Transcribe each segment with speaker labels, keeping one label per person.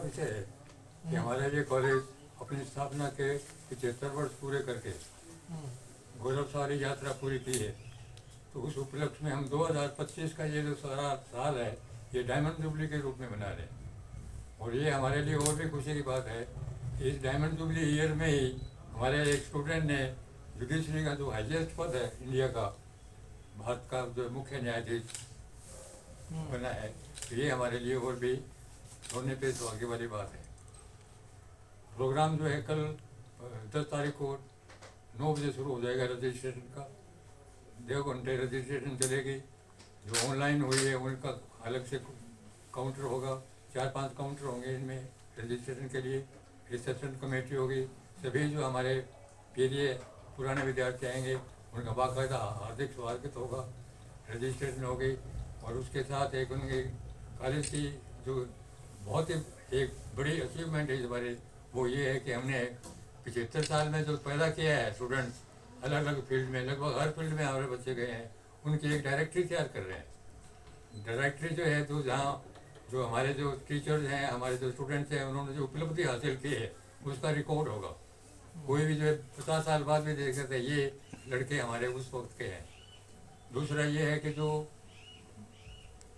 Speaker 1: विषय है कि हमारे लिए कॉलेज अपनी स्थापना के 75 वर्ष पूरे करके गौरवशाली यात्रा पूरी की है। तो उस उपलक्ष्य में हम 2025 का ये जो सारा साल है ये डायमंड जुबली के रूप में मना रहे हैं। और ये हमारे लिए और भी खुशी की बात है कि इस डायमंड जुबली ईयर में ही हमारे एक स्टूडेंट ने जुडिशरी का जो हाईएस्ट पद है इंडिया का, भारत का जो मुख्य न्यायाधीश बना है, तो ये हमारे लिए और भी होने पे सौभाग्य वाली बात है। प्रोग्राम जो है कल 10 तारीख को 9 बजे शुरू हो जाएगा रजिस्ट्रेशन का। 2 घंटे रजिस्ट्रेशन चलेगी। जो ऑनलाइन हुई है उनका अलग से काउंटर होगा, 4-5 काउंटर होंगे इनमें रजिस्ट्रेशन के लिए। रिसेप्शन कमेटी होगी। सभी जो हमारे पीरिय पुराने विद्यार्थी आएंगे उनका बाकायदा हार्दिक स्वागत होगा, रजिस्ट्रेशन होगी। और उसके साथ एक उनकी कॉलेज की जो बहुत ही एक बड़ी अचीवमेंट है इस बारे, वो ये है कि हमने 75 साल में जो पैदा किया है स्टूडेंट्स अलग अलग फील्ड में, लगभग हर फील्ड में हमारे बच्चे गए हैं, उनकी एक डायरेक्टरी तैयार कर रहे हैं। डायरेक्टरी जो है तो जहाँ जो हमारे जो टीचर्स हैं, हमारे जो स्टूडेंट्स हैं, उन्होंने जो उपलब्धि हासिल की है उसका रिकॉर्ड होगा। कोई भी जो है 50 साल बाद भी देख सकते हैं ये लड़के हमारे उस वक्त के हैं। दूसरा ये है कि जो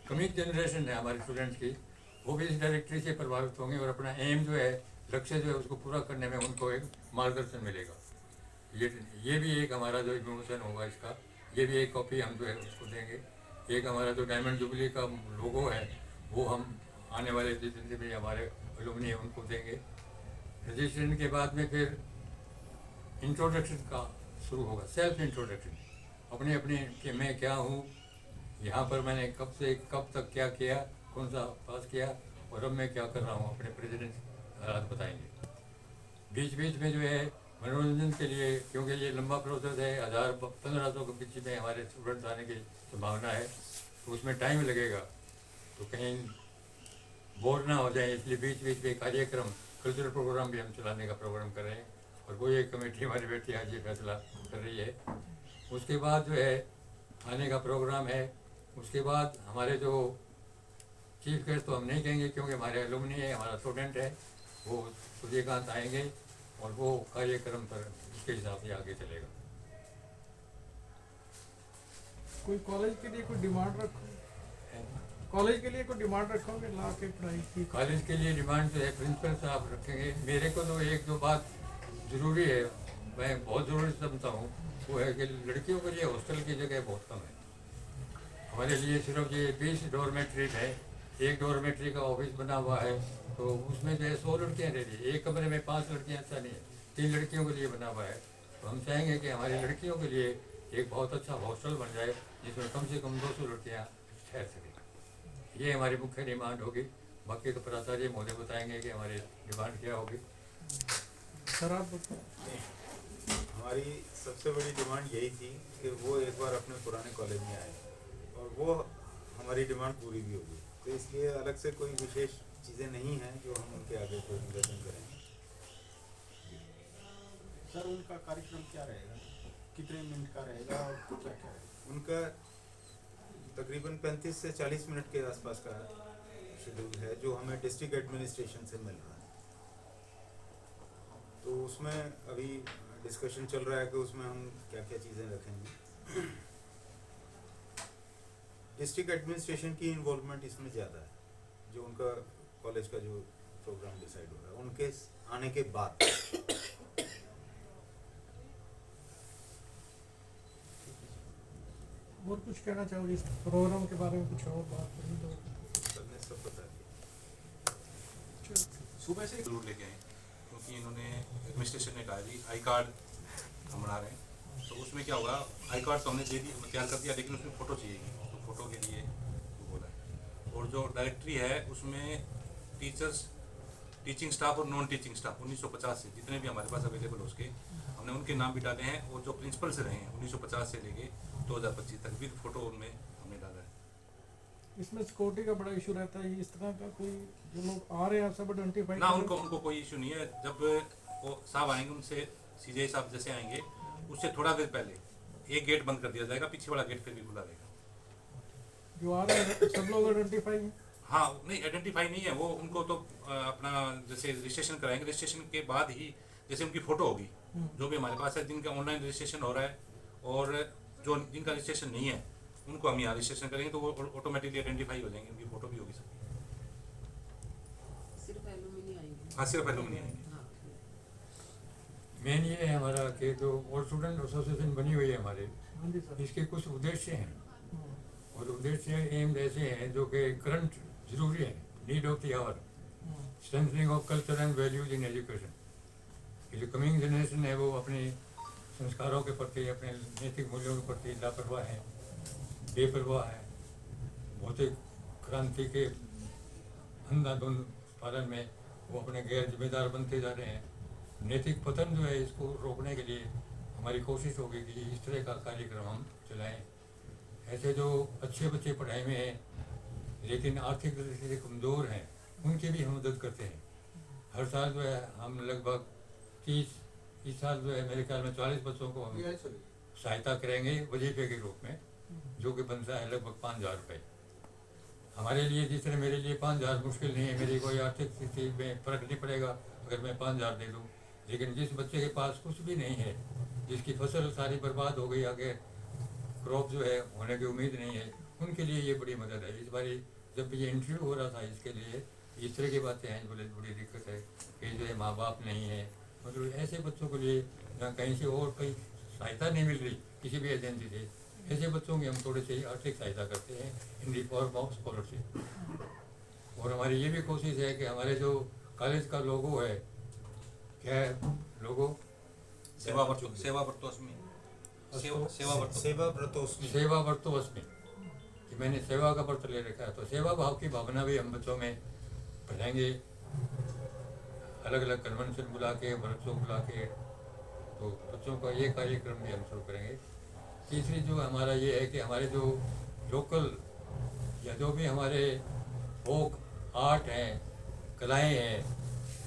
Speaker 1: कमिंग जनरेशन है हमारे स्टूडेंट्स की, वो भी इस डायरेक्टरी से प्रभावित होंगे और अपना एम जो है, लक्ष्य जो है उसको पूरा करने में उनको एक मार्गदर्शन मिलेगा। ये भी एक हमारा जो विमोचन होगा इसका, ये भी एक कॉपी हम जो है उसको देंगे। एक हमारा जो डायमंड जुबली का लोगो है वो हम आने वाले दिन में हमारे एलुमनी है उनको देंगे। रजिस्ट्रेशन के बाद में फिर इंट्रोडक्शन का शुरू होगा, सेल्फ इंट्रोडक्शन, अपने अपने कि मैं क्या हूँ, यहाँ पर मैंने कब से कब तक क्या किया, कौन सा पास किया और अब मैं क्या कर रहा हूँ, अपने प्रेसिडेंट हालात बताएंगे। बीच बीच में जो है मनोरंजन के लिए, क्योंकि ये लंबा प्रोसेस है, 1000-1500 के बीच में हमारे स्टूडेंट्स आने की संभावना है, तो उसमें टाइम लगेगा, तो कहीं बोर ना हो जाए, इसलिए बीच बीच में कार्यक्रम, कल्चरल प्रोग्राम भी हम चलाने का प्रोग्राम कर रहे हैं। और वो एक कमेटी हमारी बैठी आज ये फैसला कर रही है। उसके बाद जो है आने का प्रोग्राम है। उसके बाद हमारे जो चीफ गेस्ट तो हम नहीं कहेंगे क्योंकि हमारे एलुमनी है, हमारा स्टूडेंट है, वो सूर्यकांत आएंगे और वो कार्यक्रम पर उसके हिसाब से आगे चलेगा।
Speaker 2: कोई कॉलेज के लिए कोई डिमांड रखो, कॉलेज के लिए कोई डिमांड रखोगे ला के पढ़ाई की?
Speaker 1: कॉलेज के लिए डिमांड जो है प्रिंसिपल साहब रखेंगे। मेरे को तो एक दो बात ज़रूरी है, मैं बहुत ज़रूरी समझता हूँ, वो है कि लड़कियों के लिए हॉस्टल की जगह बहुत कम है। हमारे लिए सिर्फ ये 20 डॉर्मेट्री है, एक डॉर्मेट्री का ऑफिस बना हुआ है, तो उसमें जो है 100 लड़कियाँ रह रही है। एक कमरे में 5 लड़कियाँ अच्छा नहीं है, 3 लड़कियों के लिए बना हुआ है। तो हम चाहेंगे कि हमारी लड़कियों के लिए एक बहुत अच्छा हॉस्टल बन जाए जिसमें कम से कम 200 लड़कियाँ ठहर सकें। ये हमारी मुख्य डिमांड होगी। बाकी तो प्राचार्य महोदय बताएंगे कि हमारी डिमांड क्या होगी।
Speaker 2: सर आप बताओ।
Speaker 3: हमारी सबसे बड़ी डिमांड यही थी कि वो एक बार अपने पुराने कॉलेज में आए और वो हमारी डिमांड पूरी भी होगी। तो इसलिए अलग से कोई विशेष चीज़ें नहीं हैं जो हम उनके आगे कोई निवेदन करेंगे।
Speaker 4: सर उनका कार्यक्रम क्या रहेगा, कितने मिनट का रहेगा और क्या क्या रहेगा?
Speaker 3: उनका तकरीबन 35 से 40 मिनट के आसपास का शेड्यूल है जो हमें डिस्ट्रिक्ट एडमिनिस्ट्रेशन से मिल रहा है। तो उसमें अभी डिस्कशन चल रहा है कि उसमें हम क्या क्या चीज़ें रखेंगे। डिस्ट्रिक्ट एडमिनिस्ट्रेशन की इन्वॉल्वमेंट इसमें ज़्यादा है, जो उनका कॉलेज का जो प्रोग्राम डिसाइड हो रहा है उनके आने के बाद।
Speaker 2: और कुछ कहना चाहोगे इस प्रोग्राम के बारे में? कुछ और बात करें तो
Speaker 3: सबने सब बता दिया।
Speaker 5: सुबह से जरूर लेके आए क्योंकि इन्होंने एडमिनिस्ट्रेशन ने कहा जी आई कार्ड हम बना रहे हैं, तो उसमें क्या होगा, आई कार्ड तो हमने दे दी, तैयार कर दिया, लेकिन उसमें फ़ोटो चाहिए, तो फ़ोटो के लिए वो बोला है। और जो डायरेक्टरी है उसमें टीचर्स, टीचिंग स्टाफ और नॉन टीचिंग स्टाफ 1950 से जितने भी हमारे पास अवेलेबल हो उसके हमने उनके नाम भी डाले हैं, और जो प्रिंसिपल से रहे हैं 1950 से लेके 2025 तक विद फोटो उनमें हमने डाला है।
Speaker 2: इसमें सिक्योरिटी का बड़ा इशू रहता है। इस तरह का कोई जो लोग आ रहे हैं सब आइडेंटिफाई
Speaker 5: ना, उनको कोई इशू नहीं है। जब वो साहब आएंगे उनसे सीजे साहब जैसे आएंगे उससे थोड़ा देर पहले एक गेट बंद कर दिया जाएगा, पीछे वाला गेट फिर भी खुला रहेगा।
Speaker 2: जो आ रहे हैं सब लोग आइडेंटिफाई हैं।
Speaker 5: हाँ नहीं आइडेंटिफाई नहीं है वो, उनको तो अपना जैसे रजिस्ट्रेशन कराएंगे, रजिस्ट्रेशन के बाद ही जैसे उनकी फ़ोटो होगी, जो भी हमारे पास है जिनका ऑनलाइन रजिस्ट्रेशन हो रहा है, और जो जिनका रजिस्ट्रेशन नहीं है उनको हम यहाँ रजिस्ट्रेशन करेंगे तो वो ऑटोमेटिकली आइडेंटिफाई हो जाएंगे, उनकी फ़ोटो भी होगी सबकी।
Speaker 6: सिर्फ एलुमिनी आएंगे।
Speaker 5: हाँ सिर्फ एलुमिनी आएंगे।
Speaker 6: हाँ।
Speaker 1: मेन ये है हमारा कि जो ऑल स्टूडेंट एसोसिएशन बनी हुई है हमारे,
Speaker 2: हाँ जी सर।
Speaker 1: इसके कुछ उद्देश्य हैं,
Speaker 2: हम्म,
Speaker 1: और उद्देश्य एम ऐसे हैं जो कि करंट जरूरी है, need of the hour,
Speaker 2: hmm,
Speaker 1: strengthening of culture and values in education. ये जो कमिंग जनरेशन है वो अपने संस्कारों के प्रति, अपने नैतिक मूल्यों के प्रति लापरवाह है, बेपरवाह है, भौतिक क्रांति के अंधाधुंध पालन में वो अपने गैर जिम्मेदार बनते जा रहे हैं। नैतिक पतन जो है इसको रोकने के लिए हमारी कोशिश होगी कि इस तरह का कार्यक्रम हम चलाएं। ऐसे जो अच्छे बच्चे पढ़ाई में हैं लेकिन आर्थिक दृष्टि से कमज़ोर हैं, उनकी भी हम मदद करते हैं। हर साल जो है हम लगभग 30, इस साल जो है मेरे ख्याल में 40 बच्चों को हम सहायता करेंगे वजीफे के रूप में, जो कि बनता है लगभग 5,000 रुपये। हमारे लिए जिस तरह मेरे लिए 5,000 मुश्किल नहीं है, मेरी कोई आर्थिक स्थिति में फ़र्क नहीं पड़ेगा अगर मैं 5,000 दे दूँ, लेकिन जिस बच्चे के पास कुछ भी नहीं है, जिसकी फसल सारी बर्बाद हो गई, आगे क्रॉप जो है होने की उम्मीद नहीं है, उनके लिए ये बड़ी मदद है। इस बारी जब भी ये इंटरव्यू हो रहा था इसके लिए इस तरह की बातें हैं, बोले बड़ी दिक्कत है कि जो है माँ बाप नहीं है, मतलब ऐसे बच्चों के लिए जहाँ कहीं से और कोई सहायता नहीं मिल रही किसी भी एजेंसी से, ऐसे बच्चों की हम थोड़ी सी आर्थिक सहायता करते हैं इन दी फॉर्म ऑफ स्कॉलरशिप। और हमारी ये भी कोशिश है कि हमारे जो कॉलेज का लोगो है, क्या है लोगो?
Speaker 5: सेवा वर्तो सेवा वर्तोस्मी
Speaker 3: सेवा व्रतोस्मि।
Speaker 1: सेवा वर्तोस्मि, कि मैंने सेवा का व्रत ले रखा है। तो सेवा भाव की भावना भी हम बच्चों में बढ़ाएंगे, अलग अलग कन्वेंशन बुला के, वर्कशॉप बुला के, तो बच्चों का ये कार्यक्रम भी हम शुरू करेंगे। तीसरी जो हमारा ये है कि हमारे जो लोकल या जो भी हमारे फोक आर्ट हैं, कलाएं हैं,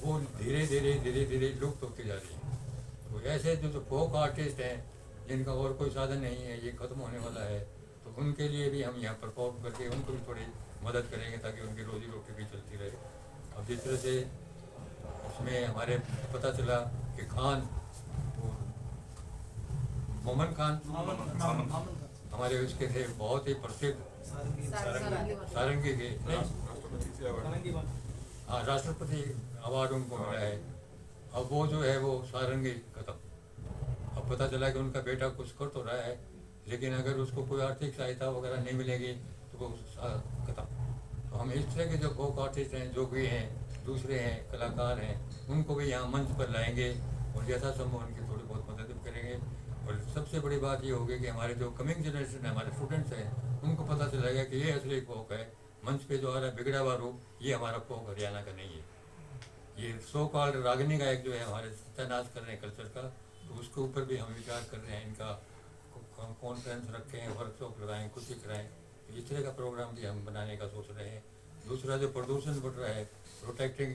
Speaker 1: वो धीरे धीरे लुप्त होती जा रही हैं। तो ऐसे जो फोक आर्टिस्ट हैं जिनका और कोई साधन नहीं है, ये ख़त्म होने वाला है, तो उनके लिए भी हम यहाँ परफॉर्म करके उनको भी थोड़ी मदद करेंगे ताकि उनकी रोजी रोटी भी चलती रहे। अब जिस तरह से उसमें हमारे पता चला कि खान, वो मोमन खान हमारे उसके थे बहुत ही प्रसिद्ध सारंगी के, हाँ राष्ट्रपति अवार्ड उनको मिला है। अब वो जो है वो सारंगी खत्म। अब पता चला कि उनका बेटा कुछ कर तो रहा है, लेकिन अगर उसको कोई आर्थिक सहायता वगैरह नहीं मिलेगी तो वो खत्म। तो हम इस तरह के जो फोक आर्टिस्ट हैं, जो भी हैं, दूसरे हैं, कलाकार हैं, उनको भी यहाँ मंच पर लाएंगे और यथासंभव उनकी थोड़ी बहुत मदद भी करेंगे। और सबसे बड़ी बात ये होगी कि हमारे जो कमिंग जनरेशन है, हमारे स्टूडेंट्स हैं, उनको पता चलेगा कि ये असली फोक है। मंच पे जो आ रहा है बिगड़ा हुआ रूप, ये हमारा फोक हरियाणा का नहीं है। ये सो कॉल्ड रागिनी गायक जो है हमारे सत्यानाश कर रहे हैं कल्चर का, तो उसके ऊपर भी हम विचार कर रहे हैं। इनका कॉन्फ्रेंस रखें, वर्कशॉप लगाएं, कुछ ही कराएँ, तो इस तरह का प्रोग्राम भी हम बनाने का सोच रहे हैं। दूसरा जो प्रदूषण बढ़ रहा है, protecting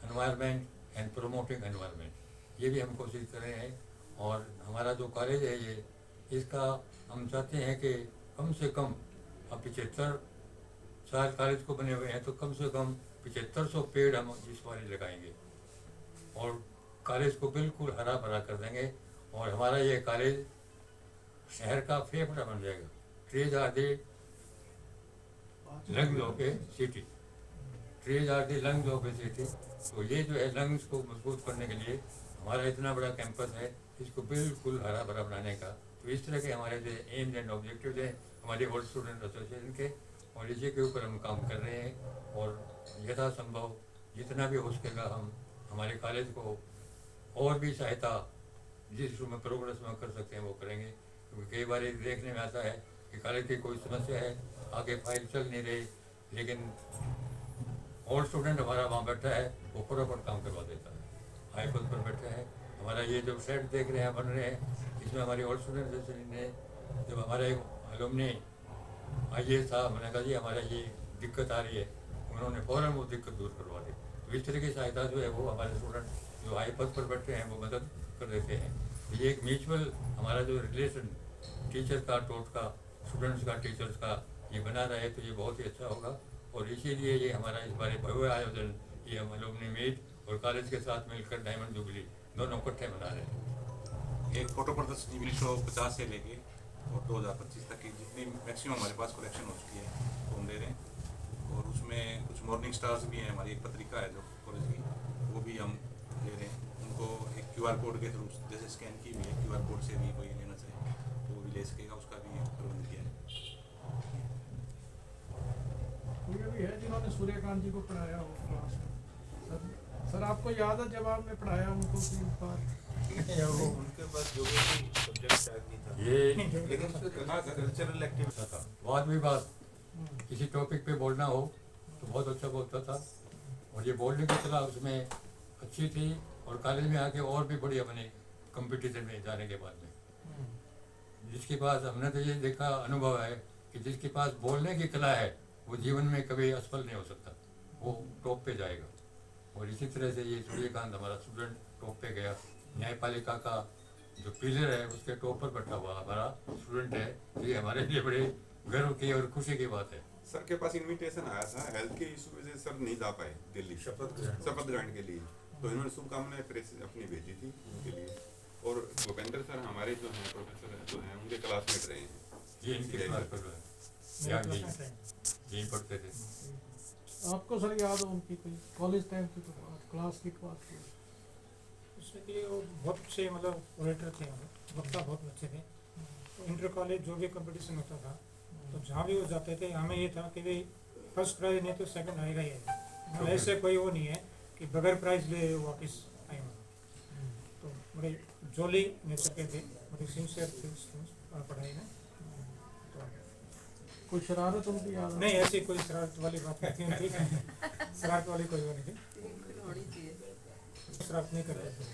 Speaker 1: environment and promoting environment, ये भी हम कोशिश कर रहे हैं। और हमारा जो कॉलेज है ये, इसका हम चाहते हैं कि कम से कम, अब 75 साल कॉलेज को बने हुए हैं, तो कम से कम 7500 पेड़ हम इस बार लगाएंगे और कॉलेज को बिल्कुल हरा भरा कर देंगे। और हमारा ये कॉलेज शहर का फेफड़ा बन जाएगा। Trees are the lungs of a city, trees are the lungs of a city. तो ये जो है लंग्स को मजबूत करने के लिए हमारा इतना बड़ा कैंपस है, इसको बिल्कुल हरा भरा बनाने का। तो इस तरह के हमारे जो एम्स एंड ऑब्जेक्टिव हैं हमारे ओल्ड स्टूडेंट एसोसिएशन के, और इसी के ऊपर हम काम कर रहे हैं। और यथासंभव जितना भी हो सकेगा हम हमारे कॉलेज को और भी सहायता जिस में प्रोग्रेस में कर सकते हैं वो करेंगे। क्योंकि कई बार देखने में आता है कि कॉलेज की कोई समस्या है, आगे फाइल चल नहीं रही, लेकिन ओल्ड स्टूडेंट हमारा वहाँ बैठा है, वो फटाफट काम करवा देता है, हाई पद पर बैठे हैं। हमारा ये जो सेट देख रहे हैं बन रहे हैं, इसमें हमारी ओल्ड स्टूडेंट एसोसिएशन ने, जब हमारा एक अलुमनी IAS था, मैंने कहा जी हमारा ये दिक्कत आ रही है, उन्होंने फ़ौरन वो दिक्कत दूर करवा दी। तो इस तरह की सहायता जो है वो हमारे स्टूडेंट जो हाई पद पर बैठे हैं वो मदद कर देते हैं। ये एक म्यूचुअल हमारा जो रिलेशन टीचर का, टोट का, स्टूडेंट्स का, टीचर्स का ये बना रहे तो ये बहुत ही अच्छा होगा। और इसीलिए ये हमारा इस बार भव्य आयोजन ये हम अलुमनी मीट और कॉलेज के साथ मिलकर डायमंड जुबली दोनों इकट्ठे मना रहे हैं।
Speaker 5: एक फोटो प्रदर्शनी 1950 से लेके और 2025 तक की जितनी मैक्सिमम हमारे पास कलेक्शन हो चुकी है वो हम दे रहे हैं। और उसमें कुछ मॉर्निंग स्टार्स भी हैं, हमारी एक पत्रिका है जो कॉलेज की, वो भी हम दे रहे हैं। उनको एक QR कोड के थ्रू जैसे स्कैन की भी है, QR कोड से भी कोई लेना चाहे तो वो भी ले सकेगा, उसका भी प्रबंध किया है।
Speaker 2: कोई अभी है जिन्होंने सूर्यकांत जी को पढ़ाया हो क्लास में? सर आपको याद है जब आपने पढ़ाया उनको 3 बार
Speaker 3: या वो उनके पास ज्योग्राफी सब्जेक्ट शायद नहीं था,
Speaker 1: ये
Speaker 3: लेकिन कल्चरल एक्टिविटी
Speaker 1: होता था। बात भी बात किसी टॉपिक पे बोलना हो तो बहुत अच्छा बोलता था और ये बोलने की कला उसमें अच्छी थी। और कॉलेज में आके और भी बढ़िया बने कंपटीशन में जाने के बाद में। जिसके पास हमने तो ये देखा अनुभव है कि जिसके पास बोलने की कला है वो जीवन में कभी असफल नहीं हो सकता, वो टॉप पे जाएगा। और इसी तरह से ये सूर्यकांत हमारा स्टूडेंट टॉप पे गया। न्यायपालिका का जो पिलर है उसके टॉप पर बैठा हुआ हमारा स्टूडेंट है, तो ये हमारे लिए बड़े गर्व की और खुशी की बात है।
Speaker 6: सर के पास इनविटेशन आया था, हेल्थ के इशू वजह से सर नहीं जा पाए दिल्ली शपथ ग्रहण के लिए, तो इन्होंने शुभकामनाएं प्रेस अपनी भेजी थी उनके लिए। और भूपेंद्र सर हमारे जो हैं प्रोफेसर जो हैं उनके क्लासमेट रहे हैं,
Speaker 1: ये इनके क्लास पर यहीं पढ़ते थे।
Speaker 2: आपको सर याद हो उनकी कोई कॉलेज टाइम की कोई बात, क्लास की बात कोई?
Speaker 7: उसमें कि वो बहुत अच्छे मतलब ओरेटर थे, वक्ता बहुत अच्छे थे। तो इंटर कॉलेज जो भी कंपटीशन होता था तो जहाँ भी वो जाते थे हमें ये था कि भाई फर्स्ट प्राइज नहीं तो सेकंड आएगा ही आएगा, मतलब ऐसे कोई वो नहीं है कि बगैर प्राइज ले वापस आए हो। तो बड़े जोली नेचर के थे, बड़ी सिंसियर थे पढ़ाई में। तो
Speaker 2: कोई शरारत उनकी याद हो?
Speaker 7: नहीं ऐसी कोई शरारत वाली बात नहीं थी उनकी, शरारत वाली कोई वो नहीं थी, शरारत नहीं करते थे।